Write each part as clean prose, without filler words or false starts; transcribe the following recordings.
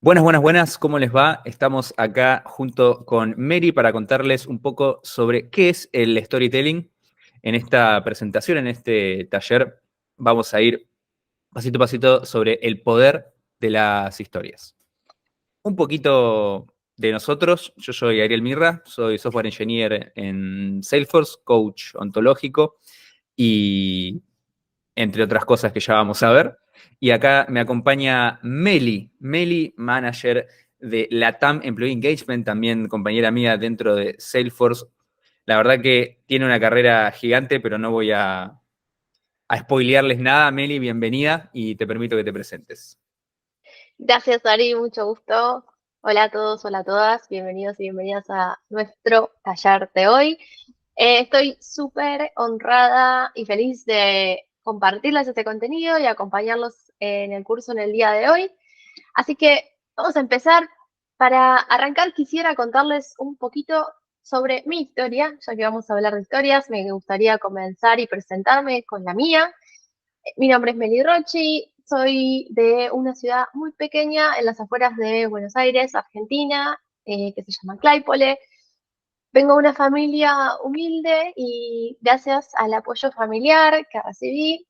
Buenas, buenas, buenas, ¿cómo les va? Estamos acá junto con Mary para contarles un poco sobre qué es el storytelling. En esta presentación, en este taller, vamos a ir pasito a pasito sobre el poder de las historias. Un poquito de nosotros, yo soy Ariel Mirra, soy software engineer en Salesforce, coach ontológico y entre otras cosas que ya vamos a ver. Y acá me acompaña Meli, manager de LATAM Employee Engagement, también compañera mía dentro de Salesforce. La verdad que tiene una carrera gigante, pero no voy a spoilearles nada. Meli, bienvenida y te permito que te presentes. Gracias, Ari, mucho gusto. Hola a todos, hola a todas, bienvenidos y bienvenidas a nuestro taller de hoy. Estoy súper honrada y feliz de compartirles este contenido y acompañarlos en el curso en el día de hoy. Así que vamos a empezar. Para arrancar, quisiera contarles un poquito sobre mi historia, ya que vamos a hablar de historias. Me gustaría comenzar y presentarme con la mía. Mi nombre es Meli Rochi, soy de una ciudad muy pequeña en las afueras de Buenos Aires, Argentina, que se llama Claypole. Vengo de una familia humilde y gracias al apoyo familiar que recibí,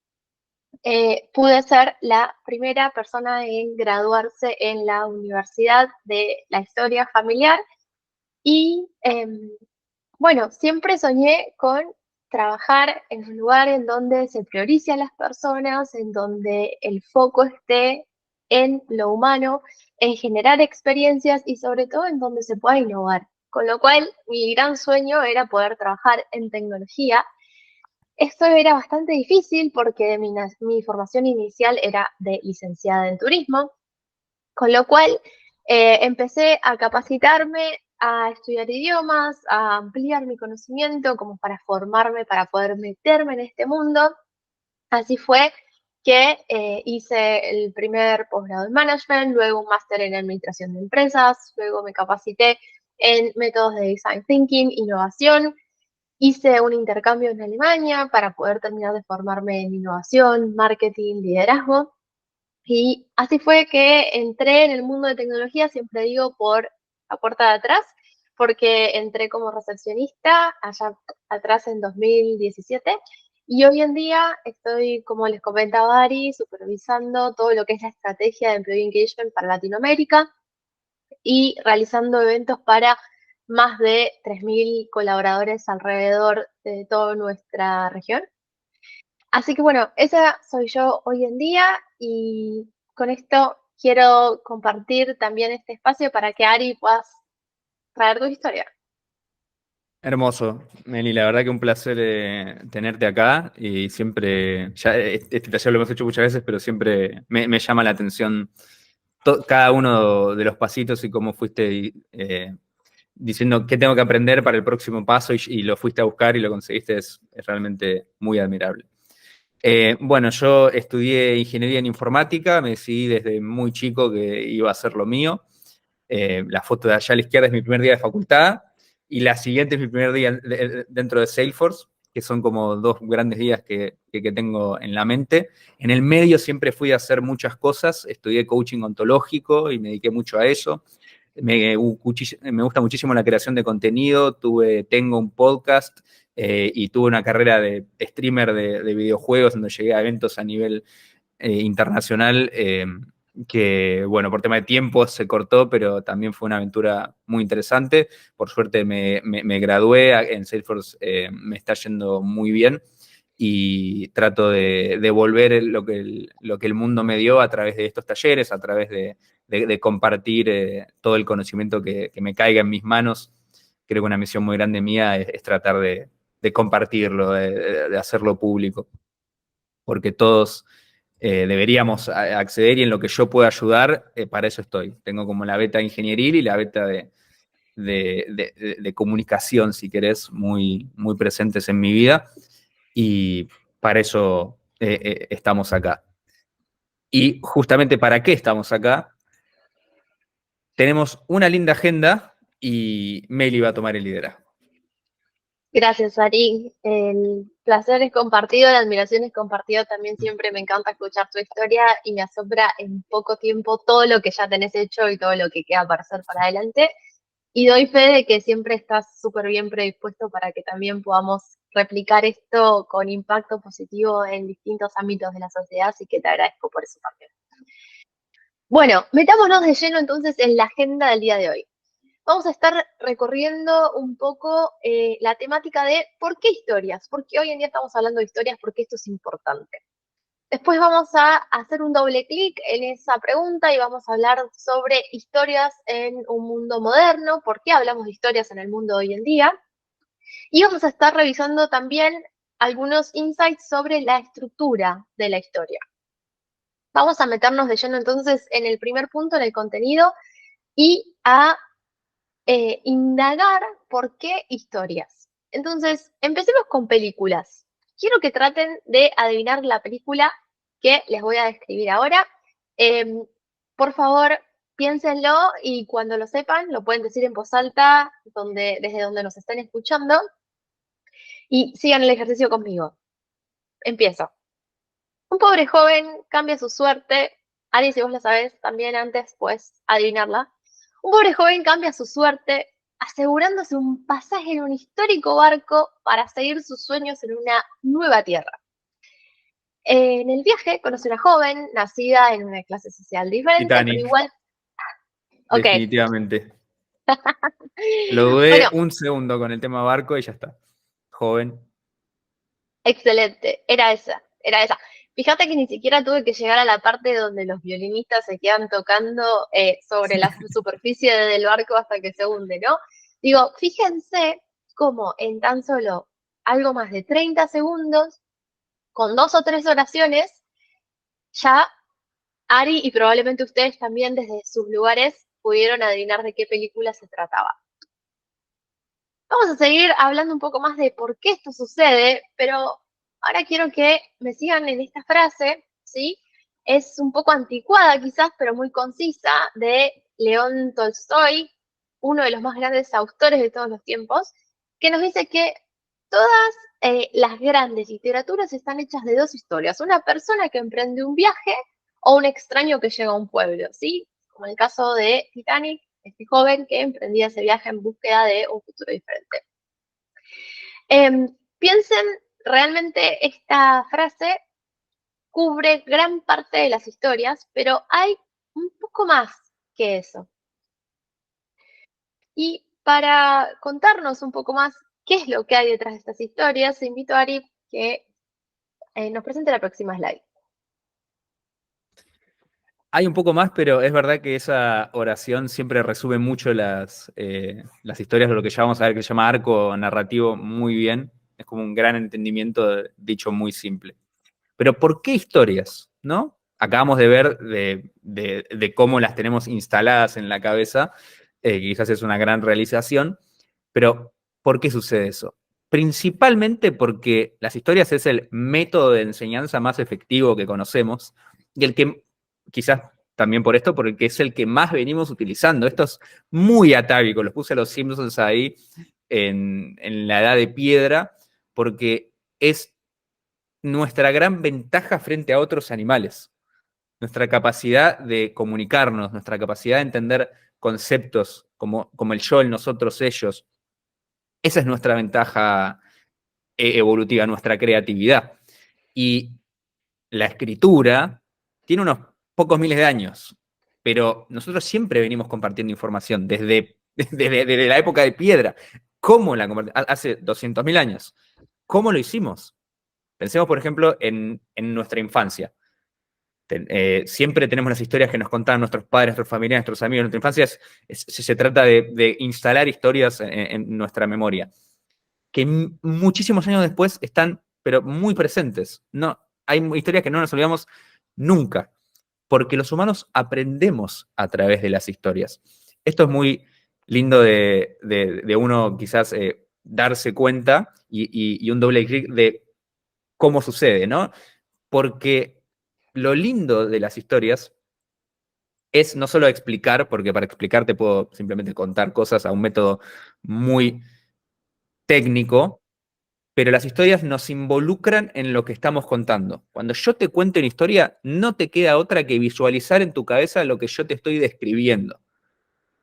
pude ser la primera persona en graduarse en la Universidad de la Historia Familiar y bueno, siempre soñé con trabajar en un lugar en donde se priorice a las personas, en donde el foco esté en lo humano, en generar experiencias y sobre todo en donde se pueda innovar. Con lo cual, mi gran sueño era poder trabajar en tecnología. Esto era bastante difícil porque mi formación inicial era de licenciada en turismo, con lo cual empecé a capacitarme, a estudiar idiomas, a ampliar mi conocimiento como para formarme, para poder meterme en este mundo. Así fue que hice el primer posgrado en management, luego un máster en administración de empresas, luego me capacité en métodos de design thinking, innovación. Hice un intercambio en Alemania para poder terminar de formarme en innovación, marketing, liderazgo. Y así fue que entré en el mundo de tecnología, siempre digo, por la puerta de atrás, porque entré como recepcionista allá atrás en 2017 y hoy en día estoy, como les comentaba Ari, supervisando todo lo que es la estrategia de Employee Engagement para Latinoamérica y realizando eventos para más de 3.000 colaboradores alrededor de toda nuestra región. Así que bueno, esa soy yo hoy en día y con esto quiero compartir también este espacio para que Ari puedas traer tu historia. Hermoso, Meli, la verdad que un placer tenerte acá y siempre, ya este taller lo hemos hecho muchas veces, pero siempre me llama la atención cada uno de los pasitos y cómo fuiste diciendo qué tengo que aprender para el próximo paso y lo fuiste a buscar y lo conseguiste, es realmente muy admirable. Bueno, yo estudié ingeniería en informática, me decidí desde muy chico que iba a hacer lo mío. La foto de allá a la izquierda es mi primer día de facultad y la siguiente es mi primer día dentro de Salesforce, que son como dos grandes días que tengo en la mente. En el medio siempre fui a hacer muchas cosas, estudié coaching ontológico y me dediqué mucho a eso. Me gusta muchísimo la creación de contenido, tengo un podcast y tuve una carrera de streamer de videojuegos donde llegué a eventos a nivel internacional que, bueno, por tema de tiempo se cortó, pero también fue una aventura muy interesante. Por suerte me gradué en Salesforce, me está yendo muy bien y trato de devolver lo que el mundo me dio a través de estos talleres, a través de compartir todo el conocimiento que me caiga en mis manos. Creo que una misión muy grande mía es tratar de compartirlo, de hacerlo público, porque todos deberíamos acceder y en lo que yo pueda ayudar, para eso estoy. Tengo como la beta ingenieril y la beta de comunicación, si querés, muy, muy presentes en mi vida y para eso estamos acá. Y justamente para qué estamos acá, tenemos una linda agenda y Meli va a tomar el liderazgo. Gracias, Ari. El placer es compartido, la admiración es compartida. También siempre me encanta escuchar tu historia y me asombra en poco tiempo todo lo que ya tenés hecho y todo lo que queda para hacer para adelante. Y doy fe de que siempre estás súper bien predispuesto para que también podamos replicar esto con impacto positivo en distintos ámbitos de la sociedad, así que te agradezco por eso también. Bueno, metámonos de lleno entonces en la agenda del día de hoy. Vamos a estar recorriendo un poco la temática de por qué historias, por qué hoy en día estamos hablando de historias, por qué esto es importante. Después vamos a hacer un doble clic en esa pregunta y vamos a hablar sobre historias en un mundo moderno, por qué hablamos de historias en el mundo hoy en día. Y vamos a estar revisando también algunos insights sobre la estructura de la historia. Vamos a meternos de lleno entonces en el primer punto, en el contenido, y a indagar por qué historias. Entonces, empecemos con películas. Quiero que traten de adivinar la película que les voy a describir ahora. Eh, por favor, piénsenlo y cuando lo sepan, lo pueden decir en voz alta desde donde nos estén escuchando y sigan el ejercicio conmigo. Empiezo. Un pobre joven cambia su suerte. Ari, si vos la sabés también antes, pues adivinarla. Un pobre joven cambia su suerte asegurándose un pasaje en un histórico barco para seguir sus sueños en una nueva tierra. En el viaje conoce a una joven nacida en una clase social diferente, pero Titanic, igual. Ok, definitivamente. Lo dudé bueno, un segundo con el tema barco y ya está. Joven. excelente. Era esa, era esa. Fíjate que ni siquiera tuve que llegar a la parte donde los violinistas se quedan tocando sobre la superficie del barco hasta que se hunde, ¿no? Digo, fíjense cómo en tan solo algo más de 30 segundos, con dos o tres oraciones, ya Ari y probablemente ustedes también desde sus lugares pudieron adivinar de qué película se trataba. Vamos a seguir hablando un poco más de por qué esto sucede, pero ahora quiero que me sigan en esta frase, ¿sí? Es un poco anticuada quizás, pero muy concisa, de León Tolstoy, uno de los más grandes autores de todos los tiempos, que nos dice que todas las grandes literaturas están hechas de dos historias, una persona que emprende un viaje o un extraño que llega a un pueblo, ¿sí? Como en el caso de Titanic, este joven que emprendía ese viaje en búsqueda de un futuro diferente. Piensen, realmente esta frase cubre gran parte de las historias, pero hay un poco más que eso. Y para contarnos un poco más qué es lo que hay detrás de estas historias, invito a Ari que nos presente la próxima slide. Hay un poco más, pero es verdad que esa oración siempre resume mucho las historias de lo que ya vamos a ver que se llama arco narrativo muy bien. Es como un gran entendimiento dicho muy simple. Pero ¿por qué historias? ¿No? Acabamos de ver de cómo las tenemos instaladas en la cabeza, quizás es una gran realización, pero ¿por qué sucede eso? Principalmente porque las historias es el método de enseñanza más efectivo que conocemos y el que, quizás también por esto, porque es el que más venimos utilizando. Esto es muy atávico, los puse a los Simpsons ahí en la edad de piedra, porque es nuestra gran ventaja frente a otros animales, nuestra capacidad de comunicarnos, nuestra capacidad de entender conceptos como el yo, el nosotros, ellos. Esa es nuestra ventaja evolutiva, nuestra creatividad. Y la escritura tiene unos pocos miles de años, pero nosotros siempre venimos compartiendo información desde la época de piedra. ¿Cómo la compartimos? Hace 200.000 años. ¿Cómo lo hicimos? Pensemos, por ejemplo, en nuestra infancia. Siempre tenemos las historias que nos contaban nuestros padres, nuestros familiares, nuestros amigos. Nuestra infancia se trata de instalar historias en nuestra memoria, que muchísimos años después están, pero muy presentes. No, hay historias que no nos olvidamos nunca, porque los humanos aprendemos a través de las historias. Esto es muy lindo de uno quizás darse cuenta y un doble clic de cómo sucede, ¿no? Porque lo lindo de las historias es no solo explicar, porque para explicar te puedo simplemente contar cosas a un método muy técnico, pero las historias nos involucran en lo que estamos contando. Cuando yo te cuento una historia, no te queda otra que visualizar en tu cabeza lo que yo te estoy describiendo.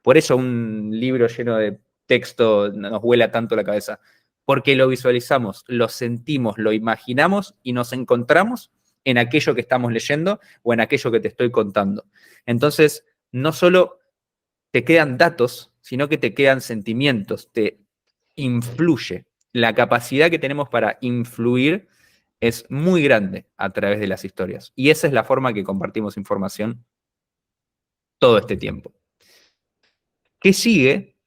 Por eso un libro lleno de texto nos vuela tanto la cabeza, porque lo visualizamos, lo sentimos, lo imaginamos y nos encontramos en aquello que estamos leyendo o en aquello que te estoy contando. Entonces, no solo te quedan datos, sino que te quedan sentimientos, te influye. La capacidad que tenemos para influir es muy grande a través de las historias. Y esa es la forma que compartimos información todo este tiempo. ¿Qué sigue?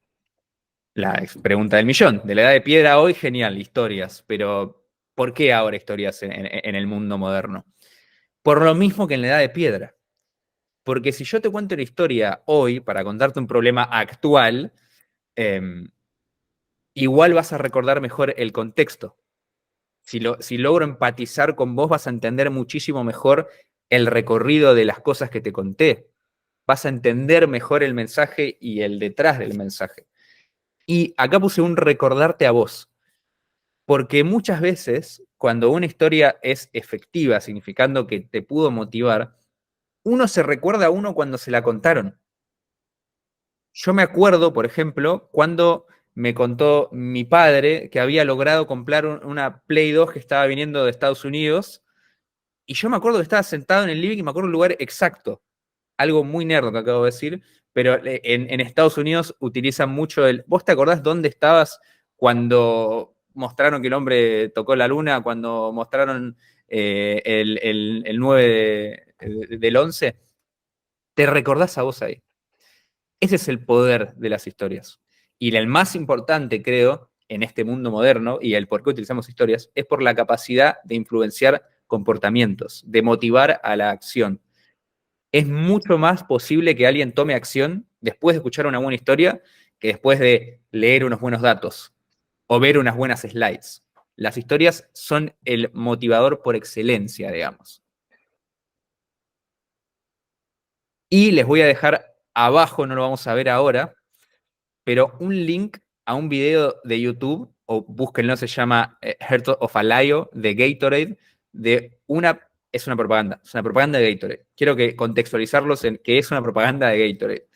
La pregunta del millón. De la edad de piedra a hoy, genial, historias. Pero, ¿por qué ahora historias en el mundo moderno? Por lo mismo que en la edad de piedra. Porque si yo te cuento una historia hoy para contarte un problema actual, eh, igual vas a recordar mejor el contexto. Si logro empatizar con vos, vas a entender muchísimo mejor el recorrido de las cosas que te conté. Vas a entender mejor el mensaje y el detrás del mensaje. Y acá puse un recordarte a vos, porque muchas veces cuando una historia es efectiva, significando que te pudo motivar, uno se recuerda a uno cuando se la contaron. Yo me acuerdo, por ejemplo, cuando me contó mi padre que había logrado comprar una Play 2 que estaba viniendo de Estados Unidos, y yo me acuerdo que estaba sentado en el living y me acuerdo el lugar exacto. Algo muy nerd que acabo de decir, pero en Estados Unidos utilizan mucho el... ¿Vos te acordás dónde estabas cuando mostraron que el hombre tocó la luna, cuando mostraron el 9 del 11? ¿Te recordás a vos ahí? Ese es el poder de las historias. Y el más importante, creo, en este mundo moderno, y el por qué utilizamos historias, es por la capacidad de influenciar comportamientos, de motivar a la acción. Es mucho más posible que alguien tome acción después de escuchar una buena historia que después de leer unos buenos datos o ver unas buenas slides. Las historias son el motivador por excelencia, digamos. Y les voy a dejar abajo, no lo vamos a ver ahora, pero un link a un video de YouTube, o búsquenlo, se llama Heart of a Lion, de Gatorade, de una, es una propaganda de Gatorade. Quiero que contextualizarlos en que es una propaganda de Gatorade,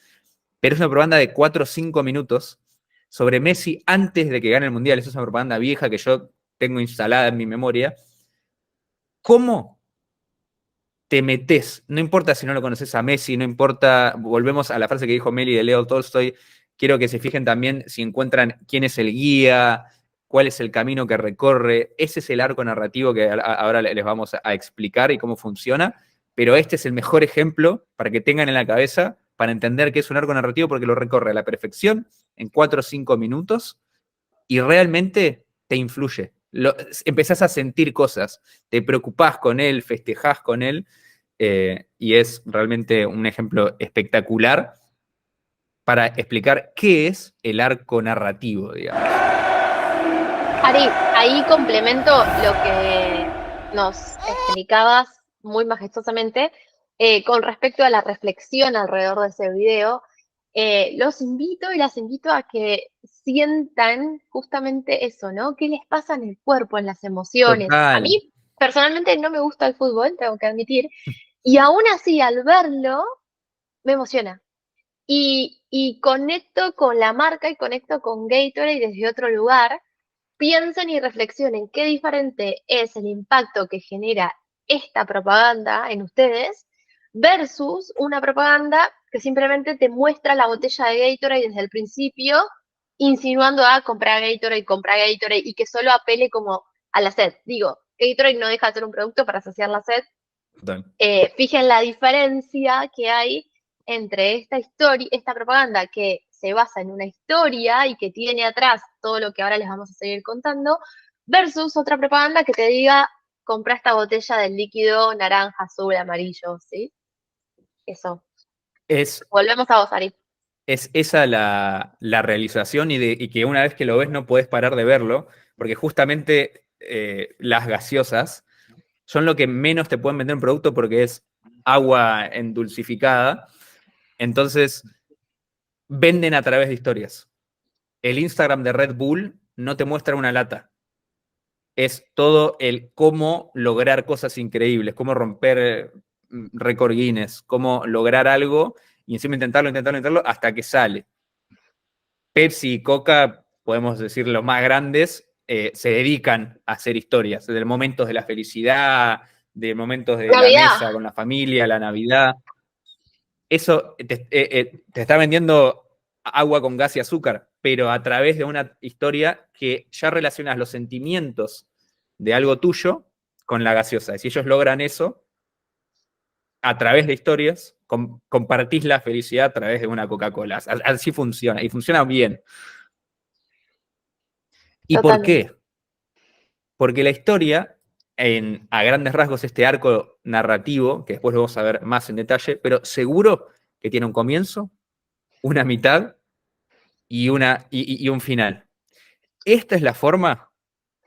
pero es una propaganda de 4 o 5 minutos sobre Messi antes de que gane el Mundial. Esa es una propaganda vieja que yo tengo instalada en mi memoria. ¿Cómo te metes? No importa si no lo conoces a Messi, no importa, volvemos a la frase que dijo Meli de Leo Tolstoy, quiero que se fijen también si encuentran quién es el guía, cuál es el camino que recorre. Ese es el arco narrativo que ahora les vamos a explicar y cómo funciona, pero este es el mejor ejemplo para que tengan en la cabeza para entender qué es un arco narrativo, porque lo recorre a la perfección en 4 o 5 minutos y realmente te influye. Empezás a sentir cosas, te preocupás con él, festejás con él, y es realmente un ejemplo espectacular para explicar qué es el arco narrativo, digamos. Ari, ahí complemento lo que nos explicabas muy majestuosamente con respecto a la reflexión alrededor de ese video. Los invito y las invito a que sientan justamente eso, ¿no? ¿Qué les pasa en el cuerpo, en las emociones? A Total. mí personalmente no me gusta el fútbol, tengo que admitir, y aún así al verlo me emociona. Y conecto con la marca y conecto con Gatorade desde otro lugar. Piensen y reflexionen qué diferente es el impacto que genera esta propaganda en ustedes versus una propaganda que simplemente te muestra la botella de Gatorade desde el principio, insinuando a comprar Gatorade y que solo apele como a la sed. Digo, Gatorade no deja de ser un producto para saciar la sed. Total. Fijen la diferencia que hay entre esta historia, esta propaganda que se basa en una historia y que tiene atrás todo lo que ahora les vamos a seguir contando, versus otra propaganda que te diga, compra esta botella del líquido naranja, azul, amarillo, ¿sí? Eso. Es, Volvemos a vos, Ari. es esa la realización y que una vez que lo ves no puedes parar de verlo, porque justamente las gaseosas son lo que menos te pueden vender un producto porque es agua endulcificada. Entonces, venden a través de historias. El Instagram de Red Bull no te muestra una lata, es todo el cómo lograr cosas increíbles, cómo romper récord Guinness, cómo lograr algo y encima intentarlo hasta que sale. Pepsi y Coca, podemos decir los más grandes, se dedican a hacer historias, de momentos de la felicidad, de momentos de la Navidad. mesa con la familia, la Navidad. Eso te está vendiendo agua con gas y azúcar, pero a través de una historia que ya relacionas los sentimientos de algo tuyo con la gaseosa. Y si ellos logran eso, a través de historias, compartís la felicidad a través de una Coca-Cola. Así funciona, y funciona bien. ¿Y por Totalmente. qué? Porque la historia, a grandes rasgos, este arco narrativo, que después lo vamos a ver más en detalle, pero seguro que tiene un comienzo, una mitad y un final. Esta es la forma,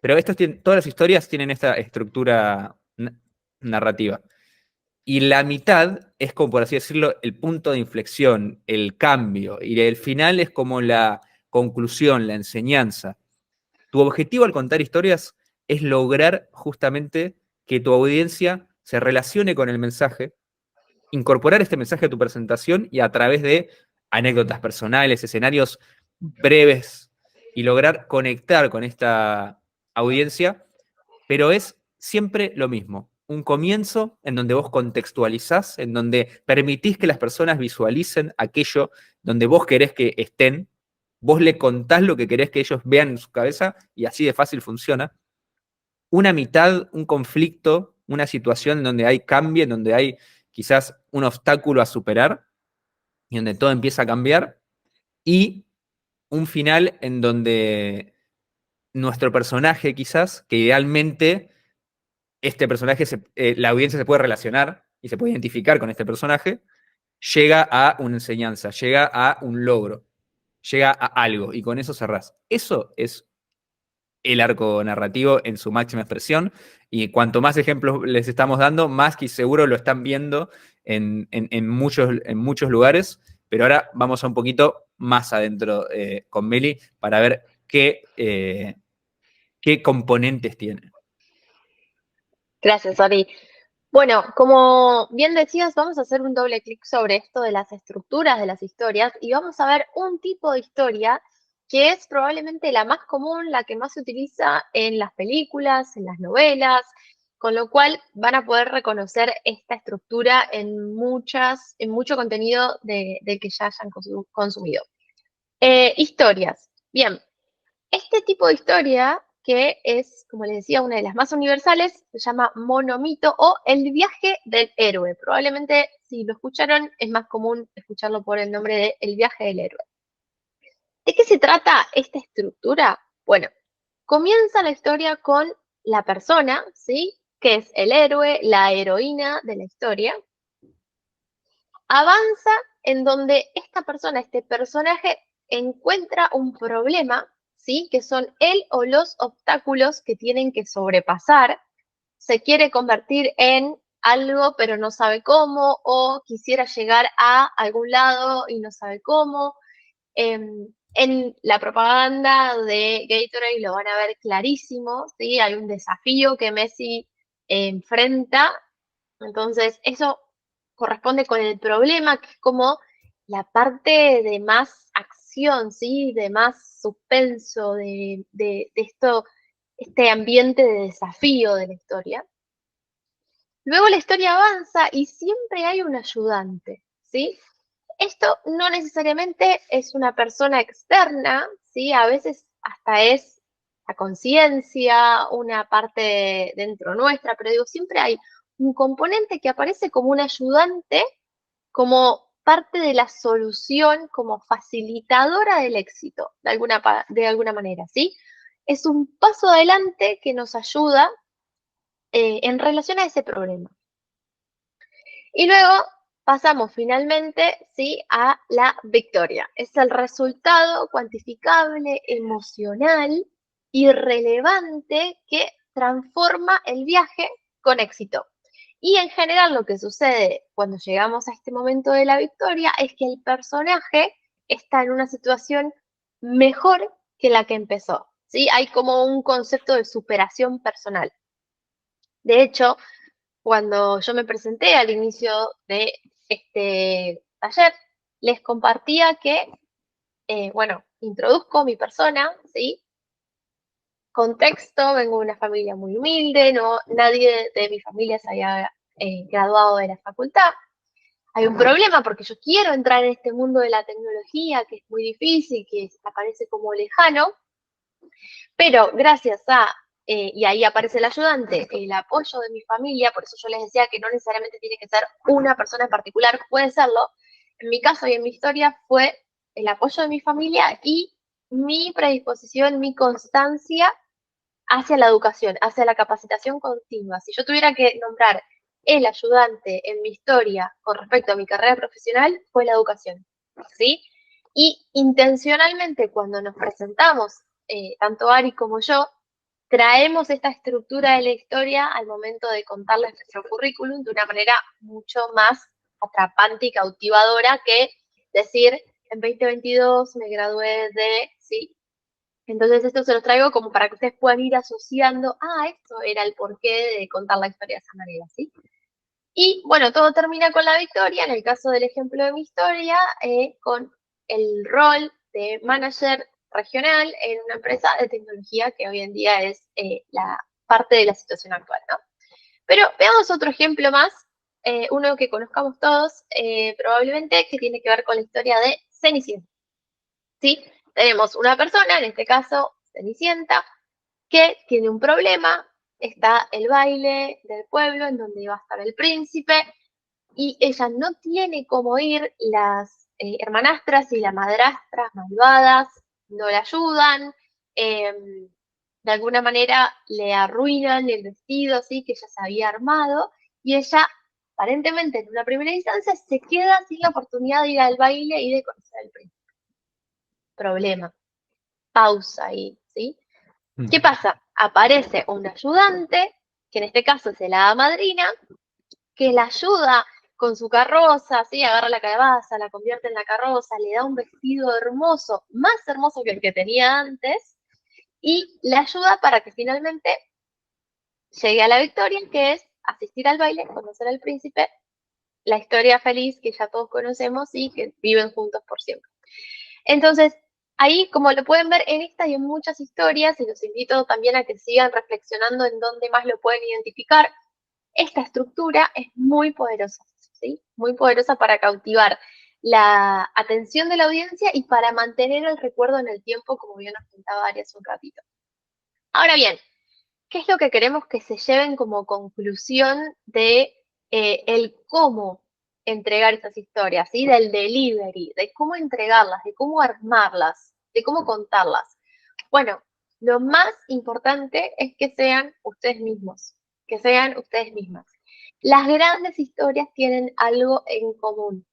pero todas las historias tienen esta estructura narrativa. Y la mitad es como, por así decirlo, el punto de inflexión, el cambio. Y el final es como la conclusión, la enseñanza. Tu objetivo al contar historias es lograr justamente que tu audiencia se relacione con el mensaje, incorporar este mensaje a tu presentación y a través de anécdotas personales, escenarios breves y lograr conectar con esta audiencia, pero es siempre lo mismo. Un comienzo en donde vos contextualizás, en donde permitís que las personas visualicen aquello donde vos querés que estén, vos le contás lo que querés que ellos vean en su cabeza y así de fácil funciona. Una mitad, un conflicto, una situación en donde hay cambio, en donde hay quizás un obstáculo a superar y donde todo empieza a cambiar, y un final en donde nuestro personaje quizás, que idealmente este personaje, la audiencia se puede relacionar y se puede identificar con este personaje, llega a una enseñanza, llega a un logro, llega a algo y con eso cerrás. Eso es el arco narrativo en su máxima expresión y cuanto más ejemplos les estamos dando, más que seguro lo están viendo en muchos lugares, pero ahora vamos a un poquito más adentro con Meli para ver qué componentes tiene. Gracias, Ari. Bueno, como bien decías, vamos a hacer un doble clic sobre esto de las estructuras de las historias y vamos a ver un tipo de historia que es probablemente la más común, la que más se utiliza en las películas, en las novelas, con lo cual van a poder reconocer esta estructura en mucho contenido del que ya hayan consumido. Historias. Bien, este tipo de historia, que es, como les decía, una de las más universales, se llama monomito o el viaje del héroe. Probablemente, si lo escucharon, es más común escucharlo por el nombre de El viaje del héroe. ¿De qué se trata esta estructura? Bueno, comienza la historia con la persona, ¿sí? Que es el héroe, la heroína de la historia. Avanza en donde esta persona, este personaje, encuentra un problema, ¿sí? Que son él o los obstáculos que tienen que sobrepasar. Se quiere convertir en algo, pero no sabe cómo, o quisiera llegar a algún lado y no sabe cómo. En la propaganda de Gatorade lo van a ver clarísimo, ¿sí? Hay un desafío que Messi enfrenta, entonces eso corresponde con el problema, que es como la parte de más acción, ¿sí? De más suspenso, de esto, este ambiente de desafío de la historia. Luego la historia avanza y siempre hay un ayudante, ¿sí? Esto no necesariamente es una persona externa, ¿sí? A veces hasta es la conciencia, una parte dentro nuestra, pero digo, siempre hay un componente que aparece como un ayudante, como parte de la solución, como facilitadora del éxito, de alguna manera, ¿sí? Es un paso adelante que nos ayuda en relación a ese problema. Y luego pasamos finalmente, ¿sí? A la victoria. Es el resultado cuantificable, emocional y relevante que transforma el viaje con éxito. Y en general lo que sucede cuando llegamos a este momento de la victoria es que el personaje está en una situación mejor que la que empezó, ¿sí? Hay como un concepto de superación personal. De hecho, cuando yo me presenté al inicio de este taller, les compartía que, bueno, introduzco mi persona, ¿sí? Contexto, vengo de una familia muy humilde, no, nadie de mi familia se había graduado de la facultad. Hay un problema porque yo quiero entrar en este mundo de la tecnología, que es muy difícil, que aparece como lejano, pero gracias a, y ahí aparece el ayudante, el apoyo de mi familia, por eso yo les decía que no necesariamente tiene que ser una persona en particular, puede serlo. En mi caso y en mi historia fue el apoyo de mi familia y mi predisposición, mi constancia hacia la educación, hacia la capacitación continua. Si yo tuviera que nombrar el ayudante en mi historia con respecto a mi carrera profesional, fue la educación, ¿sí? Y intencionalmente cuando nos presentamos, tanto Ari como yo, traemos esta estructura de la historia al momento de contarles nuestro currículum de una manera mucho más atrapante y cautivadora que decir, en 2022 me gradué de, ¿sí? Entonces esto se los traigo como para que ustedes puedan ir asociando, esto era el porqué de contar la historia de esa manera, ¿sí? Y bueno, todo termina con la victoria, en el caso del ejemplo de mi historia, con el rol de manager regional en una empresa de tecnología que hoy en día es la parte de la situación actual, ¿no? Pero veamos otro ejemplo más, uno que conozcamos todos, probablemente, que tiene que ver con la historia de Cenicienta, ¿sí? Tenemos una persona, en este caso Cenicienta, que tiene un problema, está el baile del pueblo en donde va a estar el príncipe y ella no tiene cómo ir, las hermanastras y las madrastras malvadas no la ayudan, de alguna manera le arruinan el vestido, ¿sí? Que ella se había armado y ella aparentemente en una primera instancia se queda sin la oportunidad de ir al baile y de conocer al príncipe. Problema, pausa ahí, ¿sí? ¿Qué pasa? Aparece un ayudante, que en este caso es el hada madrina, que la ayuda con su carroza, ¿sí? Agarra la calabaza, la convierte en la carroza, le da un vestido hermoso, más hermoso que el que tenía antes, y la ayuda para que finalmente llegue a la victoria, que es asistir al baile, conocer al príncipe, la historia feliz que ya todos conocemos y que viven juntos por siempre. Entonces, ahí, como lo pueden ver en esta y en muchas historias, y los invito también a que sigan reflexionando en dónde más lo pueden identificar, esta estructura es muy poderosa, ¿sí? Muy poderosa para cautivar la atención de la audiencia y para mantener el recuerdo en el tiempo, como bien nos contaba Ari hace un ratito. Ahora bien, ¿qué es lo que queremos que se lleven como conclusión de el cómo entregar esas historias, ¿sí? Del delivery, de cómo entregarlas, de cómo armarlas, de cómo contarlas? Bueno, lo más importante es que sean ustedes mismos, que sean ustedes mismas. Las grandes historias tienen algo en común,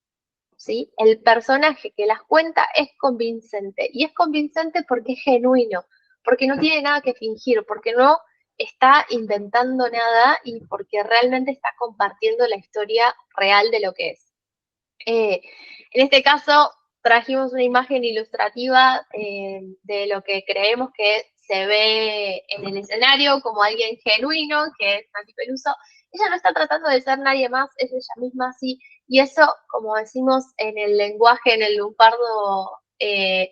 ¿sí? El personaje que las cuenta es convincente, y es convincente porque es genuino, porque no tiene nada que fingir, porque no está inventando nada y porque realmente está compartiendo la historia real de lo que es. En este caso, trajimos una imagen ilustrativa de lo que creemos que se ve en el escenario como alguien genuino, que es Nancy Peluso. Ella no está tratando de ser nadie más, es ella misma, sí. Y eso, como decimos en el lenguaje, en el lunfardo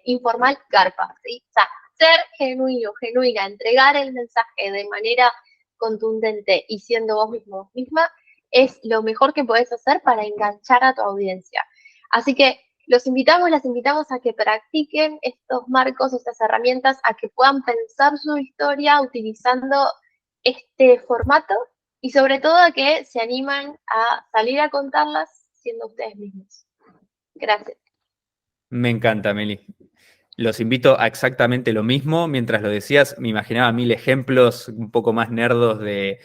informal, garpa, ¿sí? O sea, ser genuino, genuina, entregar el mensaje de manera contundente y siendo vos mismo, misma, es lo mejor que podés hacer para enganchar a tu audiencia. Así que los invitamos, las invitamos a que practiquen estos marcos, estas herramientas, a que puedan pensar su historia utilizando este formato y sobre todo a que se animan a salir a contarlas siendo ustedes mismos. Gracias. Me encanta, Meli. Los invito a exactamente lo mismo. Mientras lo decías, me imaginaba mil ejemplos un poco más nerdos de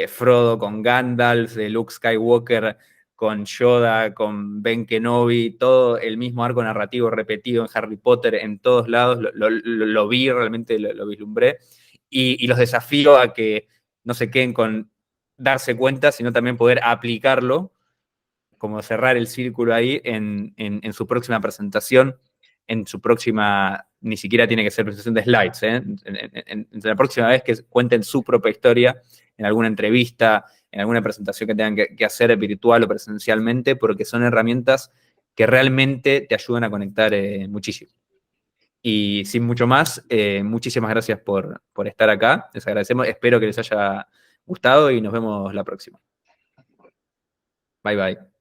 Frodo con Gandalf, de Luke Skywalker con Yoda, con Ben Kenobi, todo el mismo arco narrativo repetido en Harry Potter en todos lados. Lo vi, realmente lo vislumbré. Y los desafío a que no se queden con darse cuenta, sino también poder aplicarlo, como cerrar el círculo ahí en su próxima presentación. en su próxima, ni siquiera tiene que ser presentación de slides, en la próxima vez que cuenten su propia historia, en alguna entrevista, en alguna presentación que tengan que hacer virtual o presencialmente, porque son herramientas que realmente te ayudan a conectar muchísimo. Y sin mucho más, muchísimas gracias por estar acá. Les agradecemos. Espero que les haya gustado y nos vemos la próxima. Bye bye.